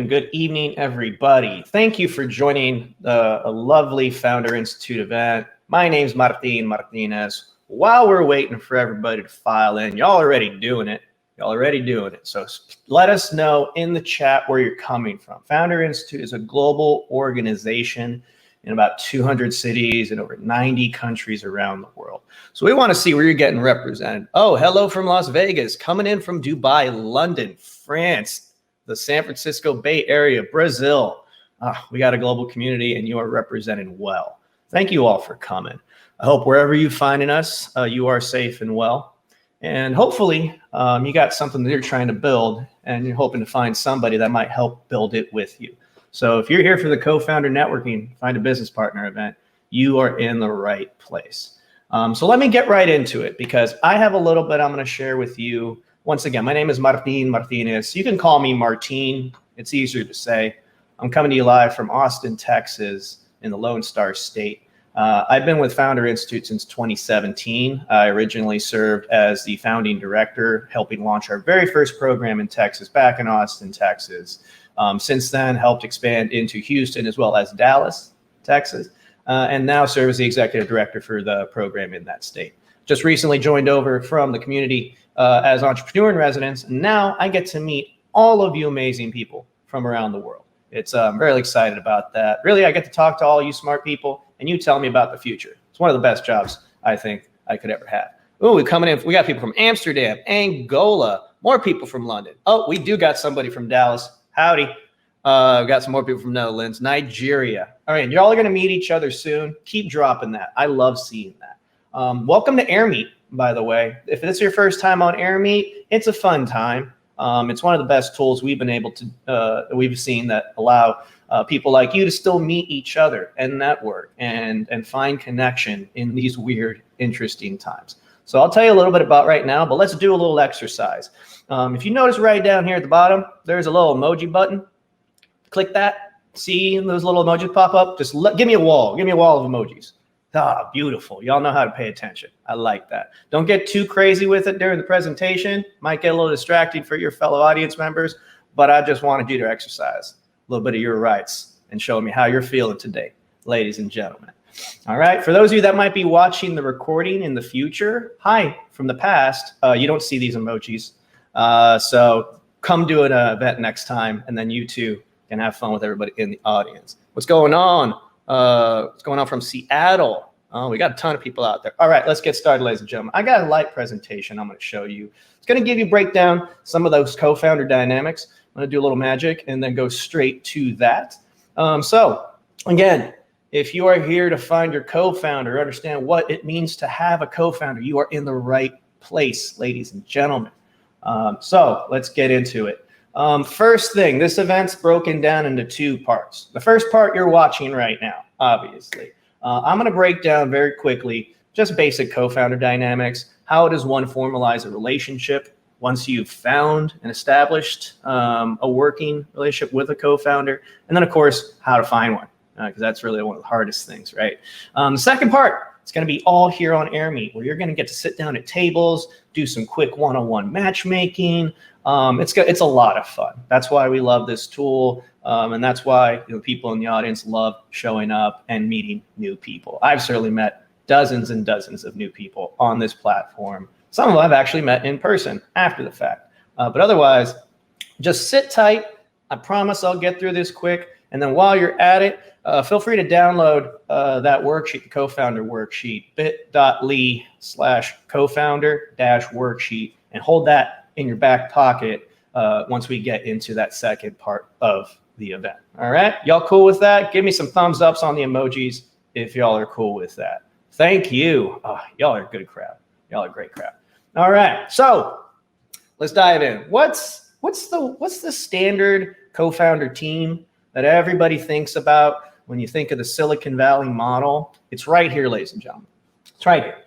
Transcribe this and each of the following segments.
afternoon, good evening, everybody. Thank you for joining a lovely Founder Institute event. My name's Martin Martinez. While we're waiting for everybody to file in, y'all already doing it. So let us know in the chat where you're coming from. Founder Institute is a global organization in about 200 cities and over 90 countries around the world. So we want to see where you're getting represented. Oh, hello from Las Vegas, coming in from Dubai, London, France, the San Francisco Bay Area, Brazil. We got a global community and you are represented well. Thank you all for coming. I hope wherever you're finding us, you are safe and well. And hopefully you got something that you're trying to build and you're hoping to find somebody that might help build it with you. So if you're here for the Co-Founder Networking Find a Business Partner event, you are in the right place. So let me get right into it because I have a little bit I'm going to share with you. Once again, my name is Martin Martinez. You can call me Martin. It's easier to say. I'm coming to you live from Austin, Texas in the Lone Star State. I've been with Founder Institute since 2017. I originally served as the founding director, helping launch our very first program in Texas, back in Austin, Texas. Since then, helped expand into Houston as well as Dallas, Texas, and now serve as the executive director for the program in that state. Just recently joined over from the community as entrepreneur in residence. And now I get to meet all of you amazing people from around the world. I'm very excited about that. Really, I get to talk to all you smart people and you tell me about the future. It's one of the best jobs I think I could ever have. Oh, we're coming in. We got people from Amsterdam, Angola, more people from London. Oh, we do got somebody from Dallas. Howdy. Got some more people from Netherlands, Nigeria. All right, y'all are going to meet each other soon. Keep dropping that. I love seeing that. Welcome to AirMeet, by the way. If this is your first time on AirMeet, it's a fun time. It's one of the best tools we've been able to, we've seen that allow people like you to still meet each other and network and find connection in these weird, interesting times. So I'll tell you a little bit about right now, but let's do a little exercise. If you notice right down here at the bottom, there's a little emoji button. Click that. See those little emojis pop up? Just give me a wall. Give me a wall of emojis. Ah, beautiful. Y'all know how to pay attention. I like that. Don't get too crazy with it during the presentation. Might get a little distracting for your fellow audience members, but I just wanted you to exercise a little bit of your rights and show me how you're feeling today, ladies and gentlemen. All right. For those of you that might be watching the recording in the future, hi from the past. You don't see these emojis. So come do an event next time, and then you too can have fun with everybody in the audience. What's going on? What's going on from Seattle? Oh, we got a ton of people out there. All right, let's get started, ladies and gentlemen. I got a light presentation I'm going to show you. It's going to give you breakdown some of those co-founder dynamics. I'm going to do a little magic and then go straight to that. So again, if you are here to find your co-founder, understand what it means to have a co-founder, you are in the right place, ladies and gentlemen. So let's get into it. First thing, this event's broken down into two parts. The first part you're watching right now, obviously. I'm going to break down very quickly just basic co-founder dynamics. How does one formalize a relationship once you've found and established a working relationship with a co-founder? And then, of course, how to find one, because that's really one of the hardest things, right? The second part, it's going to be all here on AirMeet, where you're going to get to sit down at tables, do some quick one-on-one matchmaking. It's a lot of fun. That's why we love this tool, and that's why people in the audience love showing up and meeting new people. I've certainly met dozens and dozens of new people on this platform. Some of them I've actually met in person after the fact. But otherwise, just sit tight. I promise I'll get through this quick. And then while you're at it, feel free to download that worksheet, the co-founder worksheet, bit.ly/co-founder-worksheet, and hold that in your back pocket once we get into that second part of the event. All right, y'all cool with that? Give me some thumbs ups on the emojis if y'all are cool with that. Thank you. Oh, y'all are a good crowd. Y'all are a great crowd. All right, so let's dive in. What's the standard co-founder team that everybody thinks about when you think of the Silicon Valley model? It's right here, ladies and gentlemen. It's right here.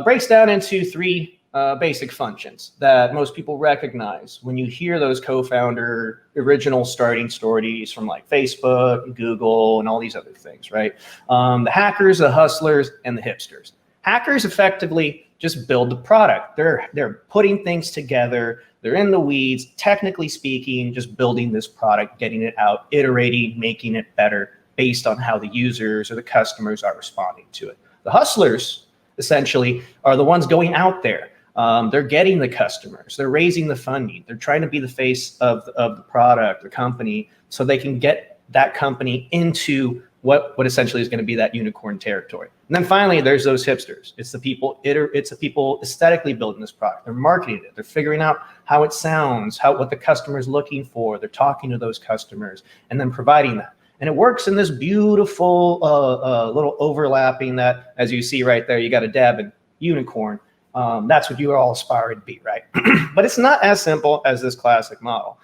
Breaks down into three basic functions that most people recognize when you hear those co-founder original starting stories from like Facebook, Google, and all these other things, right? The hackers, the hustlers, and the hipsters. Hackers effectively just build the product. They're putting things together. They're in the weeds, technically speaking, just building this product, getting it out, iterating, making it better based on how the users or the customers are responding to it. The hustlers, essentially, are the ones going out there. They're getting the customers. They're raising the funding. They're trying to be the face of the product, the company, so they can get that company into what essentially is going to be that unicorn territory. And then finally, there's those hipsters. It's the people aesthetically building this product. They're marketing it. They're figuring out how it sounds, what the customer is looking for. They're talking to those customers and then providing that. And it works in this beautiful little overlapping that, as you see right there, you got a dab and unicorn. That's what you all aspire to be, right? But it's not as simple as this classic model.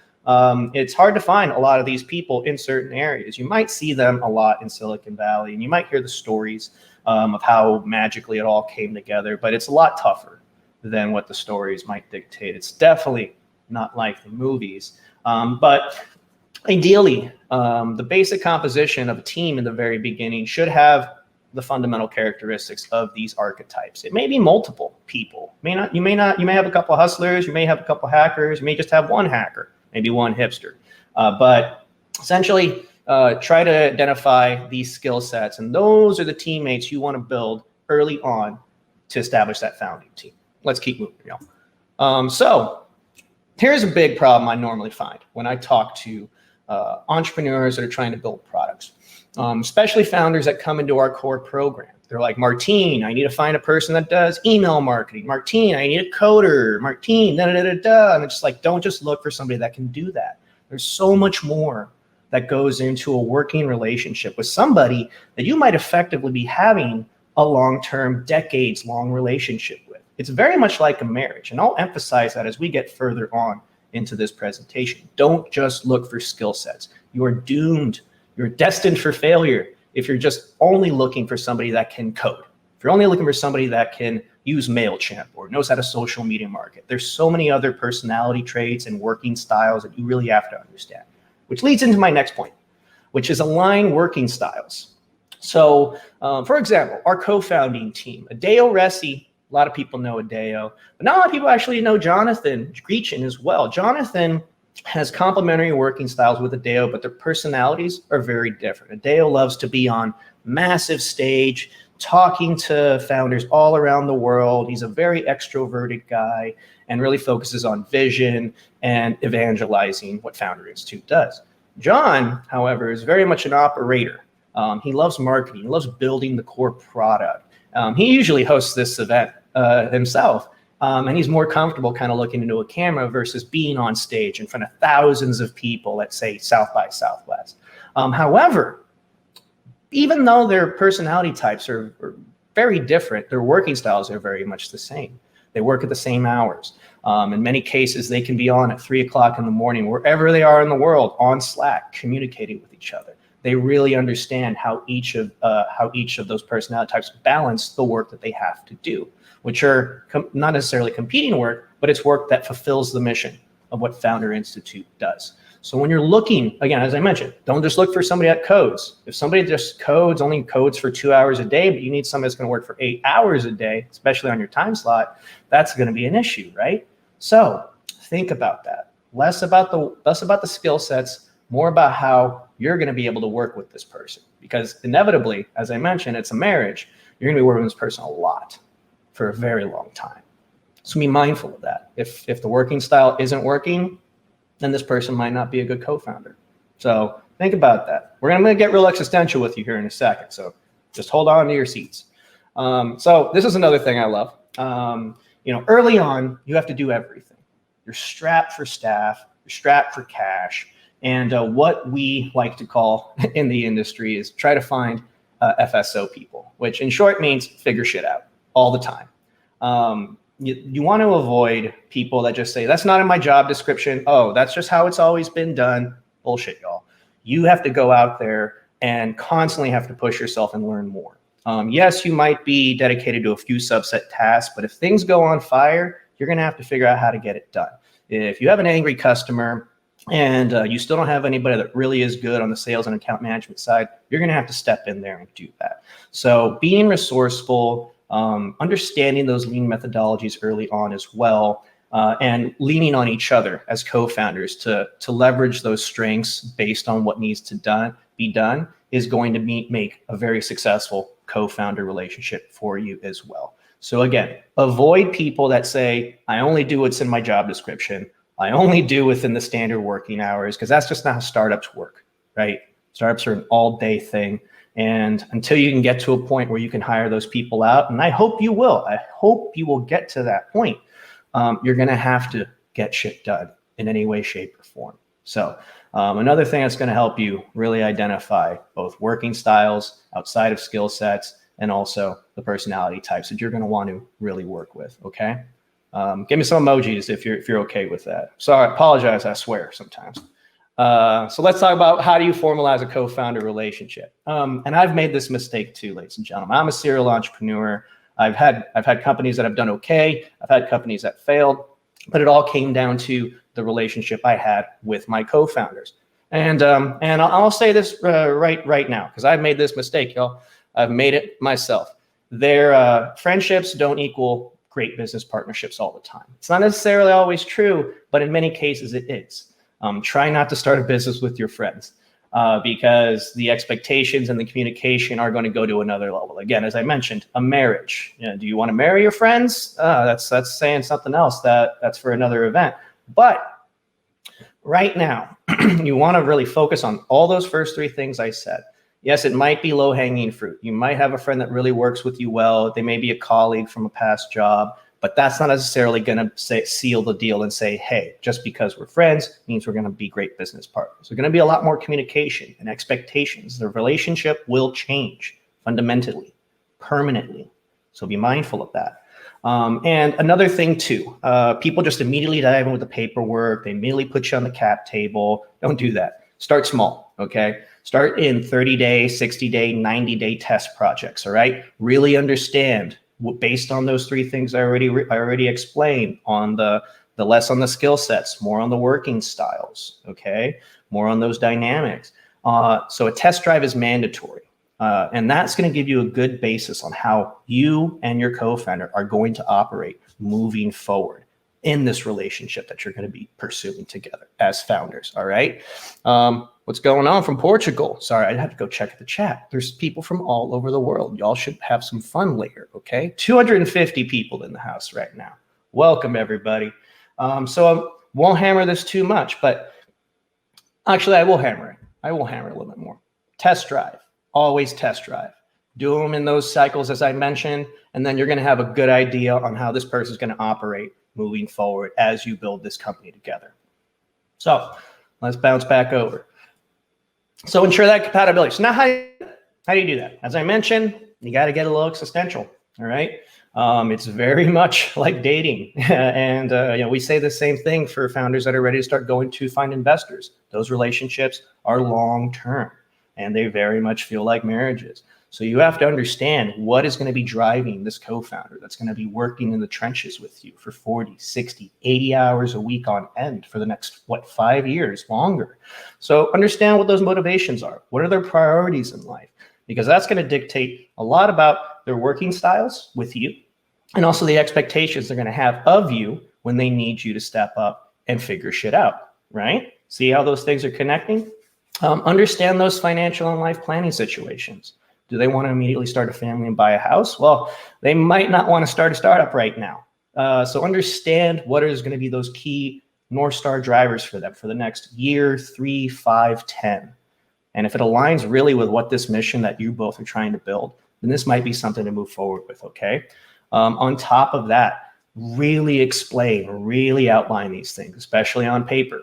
It's hard to find a lot of these people in certain areas. You might see them a lot in Silicon Valley, and you might hear the stories of how magically it all came together, but it's a lot tougher than what the stories might dictate. It's definitely not like the movies. But ideally, the basic composition of a team in the very beginning should have the fundamental characteristics of these archetypes. It may be multiple people. You may have a couple of hustlers, you may have a couple of hackers, you may just have one hacker, maybe one hipster. But essentially, try to identify these skill sets, and those are the teammates you want to build early on to establish that founding team. Let's keep moving, y'all. So here's a big problem I normally find when I talk to entrepreneurs that are trying to build products, especially founders that come into our core program. They're like, Martine, I need to find a person that does email marketing. Martine, I need a coder. Martine, da-da-da-da-da. And it's just like, don't just look for somebody that can do that. There's so much more that goes into a working relationship with somebody that you might effectively be having a long-term, decades-long relationship with. It's very much like a marriage. And I'll emphasize that as we get further on into this presentation. Don't just look for skill sets. You are doomed. You're destined for failure if you're just only looking for somebody that can code. If you're only looking for somebody that can use MailChimp or knows how to social media market, there's so many other personality traits and working styles that you really have to understand, which leads into my next point, which is align working styles. So, for example, our co-founding team, Adeo Resi, a lot of people know Adeo, but not a lot of people actually know Jonathan Greachin as well. Jonathan has complementary working styles with Adeo, but their personalities are very different. Adeo loves to be on massive stage, talking to founders all around the world. He's a very extroverted guy and really focuses on vision and evangelizing what Founder Institute does. John, however, is very much an operator. He loves marketing. He loves building the core product. He usually hosts this event himself. And he's more comfortable kind of looking into a camera versus being on stage in front of thousands of people, let's say South by Southwest. However, even though their personality types are very different, their working styles are very much the same. They work at the same hours. In many cases, they can be on at 3 o'clock in the morning, wherever they are in the world, on Slack, communicating with each other. They really understand how each of those personality types balance the work that they have to do, which are not necessarily competing work, but it's work that fulfills the mission of what Founder Institute does. So when you're looking, again, as I mentioned, don't just look for somebody that codes. If somebody just only codes for 2 hours a day, but you need somebody that's going to work for 8 hours a day, especially on your time slot, that's going to be an issue, right? So think about that. Less about the skill sets, more about how you're going to be able to work with this person. Because inevitably, as I mentioned, it's a marriage. You're going to be working with this person a lot for a very long time. So be mindful of that. If the working style isn't working, then this person might not be a good co-founder. So think about that. I'm going to get real existential with you here in a second. So just hold on to your seats. So this is another thing I love. Early on, you have to do everything. You're strapped for staff, you're strapped for cash. And what we like to call in the industry is try to find FSO people, which in short means figure shit out all the time. You want to avoid people that just say, that's not in my job description. Oh, that's just how it's always been done. Bullshit, y'all. You have to go out there and constantly have to push yourself and learn more. Yes, you might be dedicated to a few subset tasks, but if things go on fire, you're going to have to figure out how to get it done. If you have an angry customer and you still don't have anybody that really is good on the sales and account management side, you're going to have to step in there and do that. So being resourceful, understanding those lean methodologies early on as well, and leaning on each other as co-founders to leverage those strengths based on what needs to be done is going to make a very successful co-founder relationship for you as well. So again, avoid people that say, I only do what's in my job description. I only do within the standard working hours, because that's just not how startups work, right? Startups are an all-day thing. And until you can get to a point where you can hire those people out, and I hope you will, get to that point, you're going to have to get shit done in any way, shape, or form. So another thing that's going to help you really identify both working styles outside of skill sets and also the personality types that you're going to want to really work with. Okay. Give me some emojis if you're okay with that. Sorry, apologize. I swear sometimes. So let's talk about how do you formalize a co-founder relationship. And I've made this mistake too, ladies and gentlemen. I'm a serial entrepreneur. I've had companies that have done okay. I've had companies that failed, but it all came down to the relationship I had with my co-founders. And I'll say this right now, because I've made this mistake, y'all. I've made it myself. Their friendships don't equal great business partnerships all the time. It's not necessarily always true, but in many cases it is. Try not to start a business with your friends because the expectations and the communication are going to go to another level. Again, as I mentioned, a marriage. You know, do you want to marry your friends? That's saying something else. That's for another event. But right now, you want to really focus on all those first three things I said. Yes, it might be low-hanging fruit. You might have a friend that really works with you well. They may be a colleague from a past job, but that's not necessarily going to seal the deal and say, hey, just because we're friends means we're going to be great business partners. There's going to be a lot more communication and expectations. The relationship will change fundamentally, permanently. So be mindful of that. And another thing too, people just immediately dive in with the paperwork. They immediately put you on the cap table. Don't do that. Start small, okay? Start in 30-day, 60-day, 90-day test projects, all right? Really understand, based on those three things I already explained, on the less on the skill sets, more on the working styles, okay? More on those dynamics. So a test drive is mandatory. And that's going to give you a good basis on how you and your co-founder are going to operate moving forward in this relationship that you're going to be pursuing together as founders. All right. What's going on from Portugal? Sorry, I have to go check the chat. There's people from all over the world. Y'all should have some fun later. Okay. 250 people in the house right now. Welcome, everybody. So I won't hammer this too much, but actually I will hammer it. I will hammer it a little bit more. Test drive. Always test drive. Do them in those cycles, as I mentioned, and then you're going to have a good idea on how this person is going to operate moving forward as you build this company together. So let's bounce back over. So ensure that compatibility. So now how do you do that? As I mentioned, you got to get a little existential. All right. It's very much like dating. And we say the same thing for founders that are ready to start going to find investors. Those relationships are long-term and they very much feel like marriages. So you have to understand what is going to be driving this co-founder that's going to be working in the trenches with you for 40, 60, 80 hours a week on end for the next, 5 years longer. So understand what those motivations are. What are their priorities in life? Because that's going to dictate a lot about their working styles with you and also the expectations they're going to have of you when they need you to step up and figure shit out, right? See how those things are connecting? Understand those financial and life planning situations. Do they want to immediately start a family and buy a house? Well, they might not want to start a startup right now. So understand what is going to be those key North Star drivers for them for the next year, 3, 5, 10. And if it aligns really with what this mission that you both are trying to build, then this might be something to move forward with, okay? On top of that, really explain, really outline these things, especially on paper.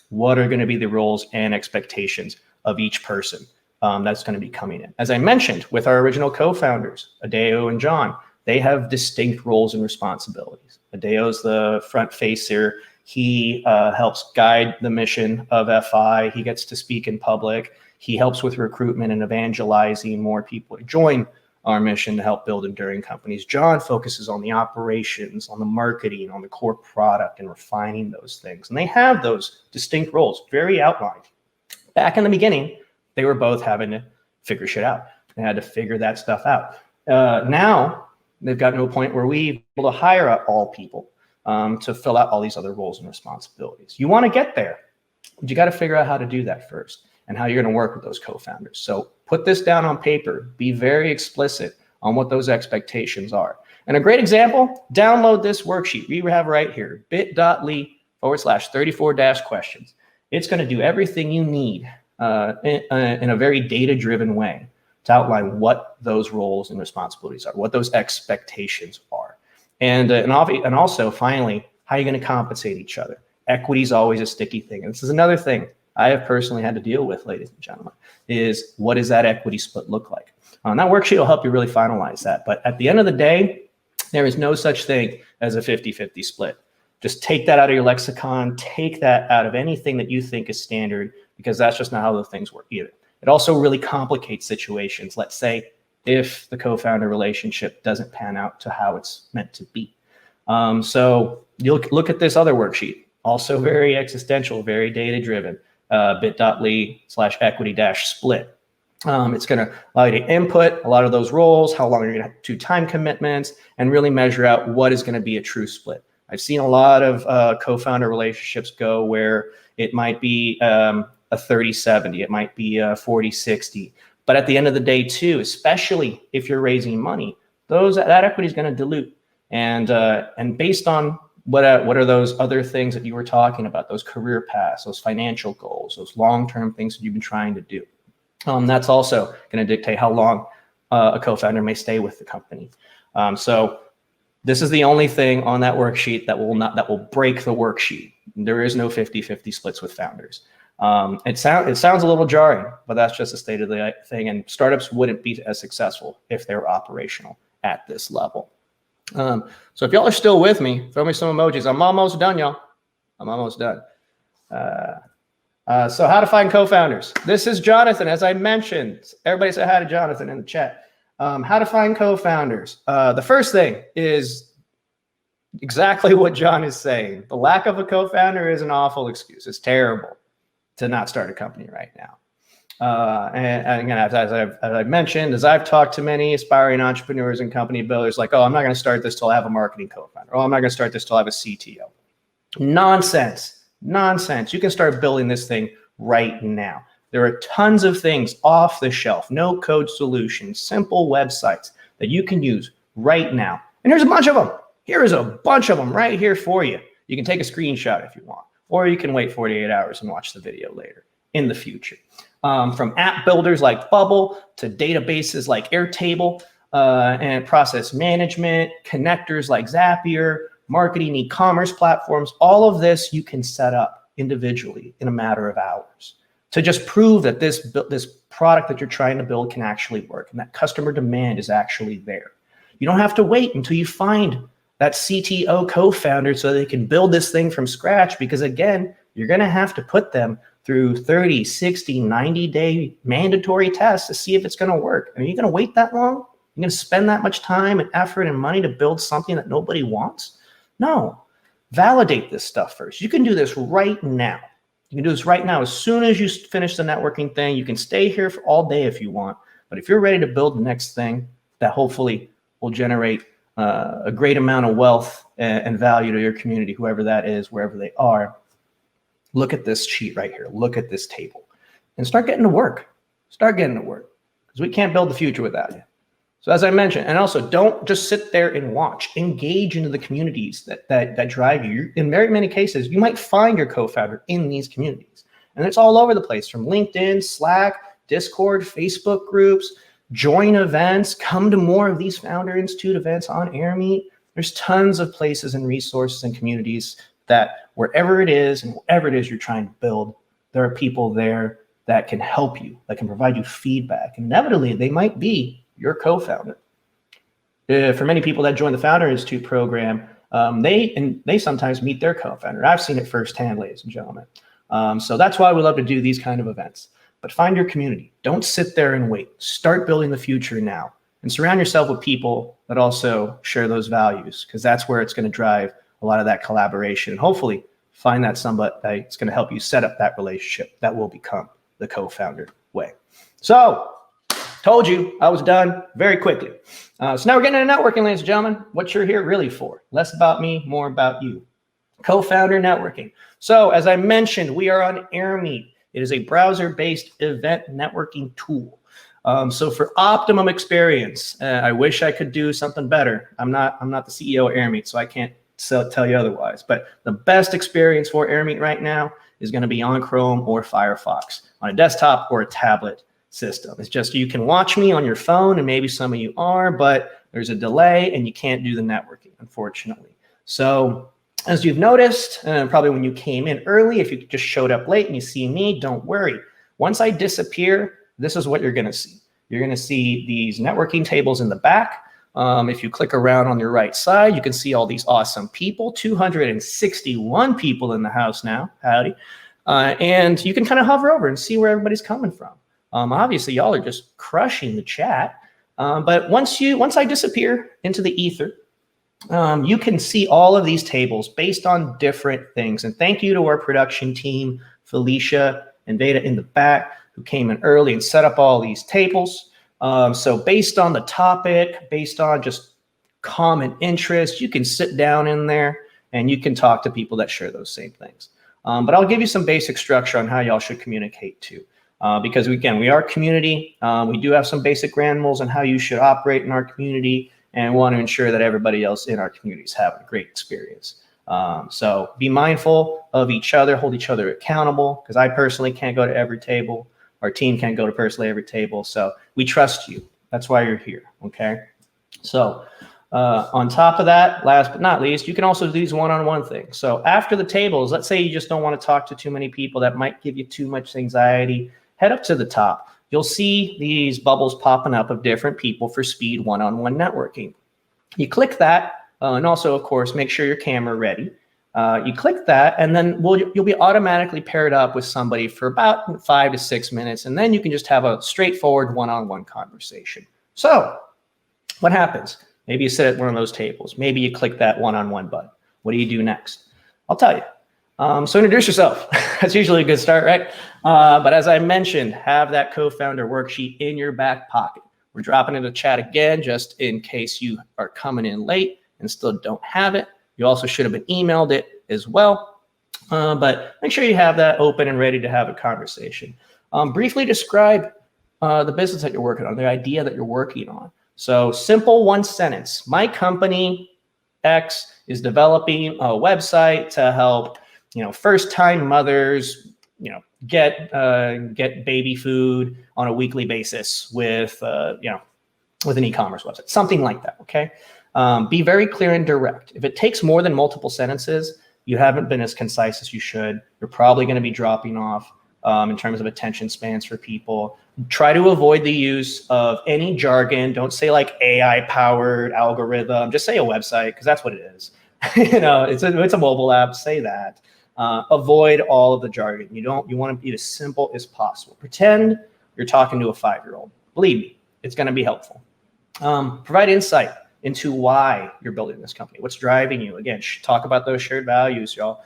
What are going to be the roles and expectations of each person that's going to be coming in? As I mentioned, with our original co-founders, Adeo and John, they have distinct roles and responsibilities. Adeo's the front facer. He helps guide the mission of FI. He gets to speak in public. He helps with recruitment and evangelizing more people to join our mission to help build enduring companies. John focuses on the operations, on the marketing, on the core product and refining those things. And they have those distinct roles, very outlined. Back in the beginning, they were both having to figure shit out. They had to figure that stuff out. Now they've gotten to a point where we're able to hire all people. to fill out all these other roles and responsibilities. You want to get there, but you got to figure out how to do that first and how you're going to work with those co-founders. So put this down on paper, be very explicit on what those expectations are. And a great example, download this worksheet we have right here, bit.ly/34-questions. It's going to do everything you need in a very data-driven way to outline what those roles and responsibilities are, what those expectations are. And also, finally, how you're going to compensate each other. Equity is always a sticky thing. And this is another thing I have personally had to deal with, ladies and gentlemen, is what does that equity split look like? That worksheet will help you really finalize that. But at the end of the day, there is no such thing as a 50-50 split. Just take that out of your lexicon, take that out of anything that you think is standard, because that's just not how the things work either. It also really complicates situations. Let's say if the co-founder relationship doesn't pan out to how it's meant to be. So you'll look at this other worksheet, also very existential, very data-driven, bit.ly/equity-split. It's going to allow you to input a lot of those roles, how long you're going to have to time commitments, and really measure out what is going to be a true split. I've seen a lot of co-founder relationships go where it might be a 30-70, it might be a 40-60. But at the end of the day, too, especially if you're raising money, that equity is going to dilute. And based on what are those other things that you were talking about, those career paths, those financial goals, those long-term things that you've been trying to do. That's also going to dictate how long a co-founder may stay with the company. So this is the only thing on that worksheet that will break the worksheet. There is no 50-50 splits with founders. It sounds a little jarring, but that's just the state of the thing. And startups wouldn't be as successful if they were operational at this level. So if y'all are still with me, throw me some emojis. I'm almost done, y'all. I'm almost done. So how to find co-founders. This is Jonathan, as I mentioned. Everybody say hi to Jonathan in the chat. How to find co-founders. The first thing is exactly what John is saying. The lack of a co-founder is an awful excuse. It's terrible to not start a company right now. And again, as I've mentioned, as I've talked to many aspiring entrepreneurs and company builders, like, oh, I'm not going to start this till I have a marketing co-founder. Oh, I'm not going to start this till I have a CTO. Nonsense. You can start building this thing right now. There are tons of things off the shelf, no code solutions, simple websites that you can use right now. And here's a bunch of them. Here is a bunch of them right here for you. You can take a screenshot if you want, or you can wait 48 hours and watch the video later in the future. From app builders like Bubble to databases like Airtable and process management, connectors like Zapier, marketing e-commerce platforms, all of this you can set up individually in a matter of hours to just prove that this product that you're trying to build can actually work and that customer demand is actually there. You don't have to wait until you find that CTO co-founder so they can build this thing from scratch, because again, you're going to have to put them through 30, 60, 90-day mandatory tests to see if it's going to work. Are you going to wait that long? You're going to spend that much time and effort and money to build something that nobody wants? No. Validate this stuff first. You can do this right now. You can do this right now. As soon as you finish the networking thing, you can stay here for all day if you want. But if you're ready to build the next thing that hopefully will generate a great amount of wealth and value to your community, whoever that is, wherever they are, look at this sheet right here. Look at this table and start getting to work. Start getting to work, because we can't build the future without you. So as I mentioned, and also don't just sit there and watch. Engage into the communities that drive you. In very many cases, you might find your co-founder in these communities. And it's all over the place, from LinkedIn, Slack, Discord, Facebook groups. Join events. Come to more of these Founder Institute events on AirMeet. There's tons of places and resources and communities that wherever it is and whatever it is you're trying to build, there are people there that can help you, that can provide you feedback. Inevitably, they might be your co-founder. For many people that join the Founder Institute program, they sometimes meet their co-founder. I've seen it firsthand, ladies and gentlemen. So that's why we love to do these kind of events. But find your community. Don't sit there and wait. Start building the future now. And surround yourself with people that also share those values, because that's where it's going to drive a lot of that collaboration. And hopefully find that somebody that's going to help you set up that relationship that will become the co-founder way. So, told you I was done very quickly. So now we're getting into networking, ladies and gentlemen. What you're here really for. Less about me, more about you. Co-founder networking. So as I mentioned, we are on AirMeet. It is a browser-based event networking tool. So for optimum experience, I wish I could do something better. I'm not the CEO of AirMeet, so I can't tell you otherwise. But the best experience for AirMeet right now is going to be on Chrome or Firefox, on a desktop or a tablet system. It's just you can watch me on your phone, and maybe some of you are, but there's a delay and you can't do the networking, unfortunately. So as you've noticed, probably when you came in early, if you just showed up late and you see me, don't worry. Once I disappear, this is what you're going to see. You're going to see these networking tables in the back. If you click around on your right side, you can see all these awesome people, 261 people in the house now, howdy. And you can kind of hover over and see where everybody's coming from. Obviously, y'all are just crushing the chat. But once I disappear into the ether, you can see all of these tables based on different things. And thank you to our production team, Felicia and Veda in the back, who came in early and set up all these tables. So based on the topic, based on just common interest, you can sit down in there and you can talk to people that share those same things. But I'll give you some basic structure on how y'all should communicate too. Because again, we are a community. We do have some basic ground rules on how you should operate in our community, and want to ensure that everybody else in our community is having a great experience. So be mindful of each other, hold each other accountable, because I personally can't go to every table. Our team can't go to personally every table. So we trust you. That's why you're here, okay? So on top of that, last but not least, you can also do these one-on-one things. So after the tables, let's say you just don't want to talk to too many people that might give you too much anxiety, head up to the top. You'll see these bubbles popping up of different people for speed one-on-one networking. You click that, and also, of course, make sure your camera ready. You click that, and then you'll be automatically paired up with somebody for about 5 to 6 minutes, and then you can just have a straightforward one-on-one conversation. So what happens? Maybe you sit at one of those tables. Maybe you click that one-on-one button. What do you do next? I'll tell you. So introduce yourself. That's usually a good start, right? But as I mentioned, have that co-founder worksheet in your back pocket. We're dropping in the chat again, just in case you are coming in late and still don't have it. You also should have been emailed it as well. But make sure you have that open and ready to have a conversation. Briefly describe the business that you're working on, the idea that you're working on. So simple one sentence. My company X is developing a website to help first-time mothers, get baby food on a weekly basis with with an e-commerce website, something like that. Okay, be very clear and direct. If it takes more than multiple sentences, you haven't been as concise as you should. You're probably going to be dropping off in terms of attention spans for people. Try to avoid the use of any jargon. Don't say like AI-powered algorithm. Just say a website, because that's what it is. It's a mobile app. Say that. Avoid all of the jargon. You want to be as simple as possible. Pretend you're talking to a 5-year-old. Believe me, it's going to be helpful. Provide insight into why you're building this company. What's driving you? Again, talk about those shared values, y'all.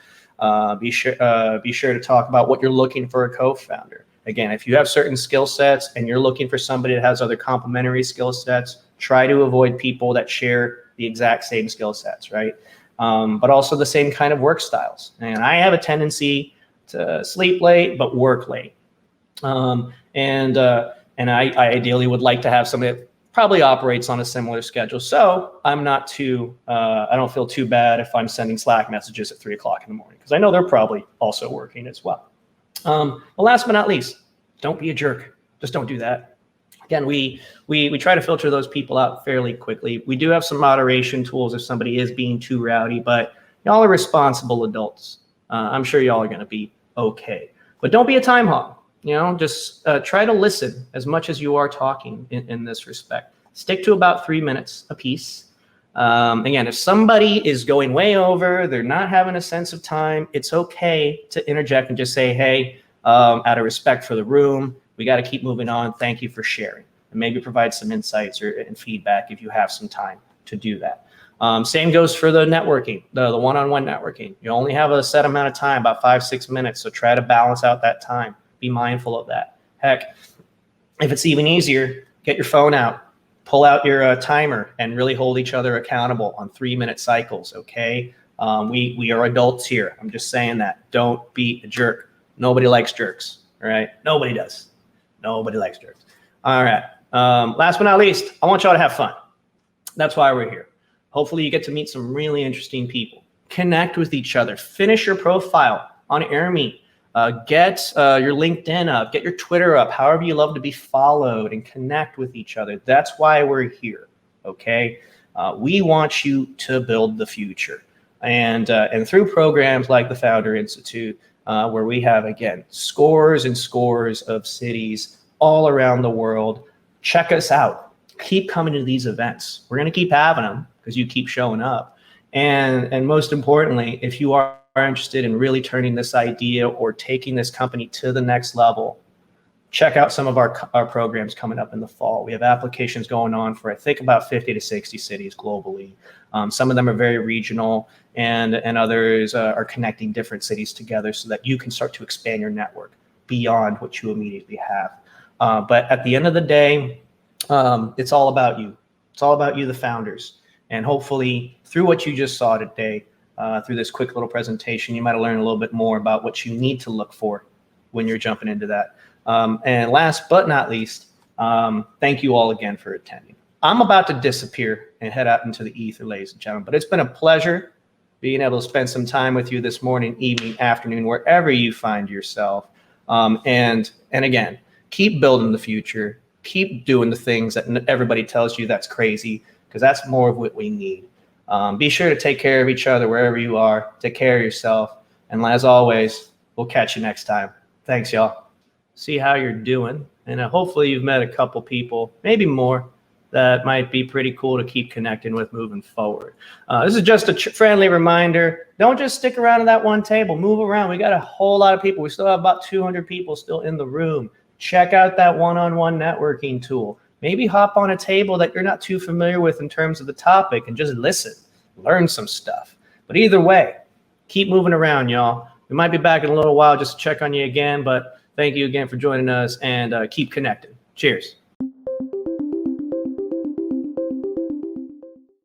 Be sure to talk about what you're looking for a co-founder. Again, if you have certain skill sets and you're looking for somebody that has other complementary skill sets, try to avoid people that share the exact same skill sets, right? But also the same kind of work styles. And I have a tendency to sleep late, but work late. And I ideally would like to have somebody that probably operates on a similar schedule. So I'm not I don't feel too bad if I'm sending Slack messages at 3 o'clock in the morning, because I know they're probably also working as well. But last but not least, don't be a jerk. Just don't do that. Again, we try to filter those people out fairly quickly. We do have some moderation tools if somebody is being too rowdy, but y'all are responsible adults. I'm sure y'all are going to be okay. But don't be a time hog. Just try to listen as much as you are talking in this respect. Stick to about 3 minutes a piece. Again, if somebody is going way over, they're not having a sense of time, it's okay to interject and just say, hey, out of respect for the room, we got to keep moving on. Thank you for sharing. And maybe provide some insights and feedback if you have some time to do that. Same goes for the networking, the one-on-one networking. You only have a set amount of time, about 5-6 minutes. So try to balance out that time. Be mindful of that. Heck, if it's even easier, get your phone out, pull out your timer and really hold each other accountable on 3-minute cycles, okay? We are adults here. I'm just saying that. Don't be a jerk. Nobody likes jerks, all right? Nobody does. Nobody likes jerks. All right. Last but not least, I want y'all to have fun. That's why we're here. Hopefully you get to meet some really interesting people. Connect with each other. Finish your profile on AirMeet. Get your LinkedIn up. Get your Twitter up. However you love to be followed and connect with each other. That's why we're here, okay? We want you to build the future. And through programs like the Founder Institute, where we have, again, scores and scores of cities all around the world, check us out. Keep coming to these events. We're going to keep having them because you keep showing up. And most importantly, if you are interested in really turning this idea or taking this company to the next level, check out some of our programs coming up in the fall. We have applications going on for, I think, about 50 to 60 cities globally. Some of them are very regional, and others are connecting different cities together so that you can start to expand your network beyond what you immediately have. But at the end of the day, it's all about you. It's all about you, the founders. And hopefully through what you just saw today, through this quick little presentation, you might have learned a little bit more about what you need to look for when you're jumping into that. And last but not least, thank you all again for attending. I'm about to disappear and head out into the ether, ladies and gentlemen, but it's been a pleasure being able to spend some time with you this morning, evening, afternoon, wherever you find yourself. And again, keep building the future. Keep doing the things that everybody tells you that's crazy, because that's more of what we need. Be sure to take care of each other wherever you are. Take care of yourself. And as always, we'll catch you next time. Thanks, y'all. See how you're doing. And hopefully you've met a couple people, maybe more, that might be pretty cool to keep connecting with moving forward. This is just a friendly reminder. Don't just stick around at that one table. Move around. We got a whole lot of people. We still have about 200 people still in the room. Check out that one-on-one networking tool. Maybe hop on a table that you're not too familiar with in terms of the topic and just listen, learn some stuff. But either way, keep moving around, y'all. We might be back in a little while just to check on you again, but thank you again for joining us, and keep connected. Cheers.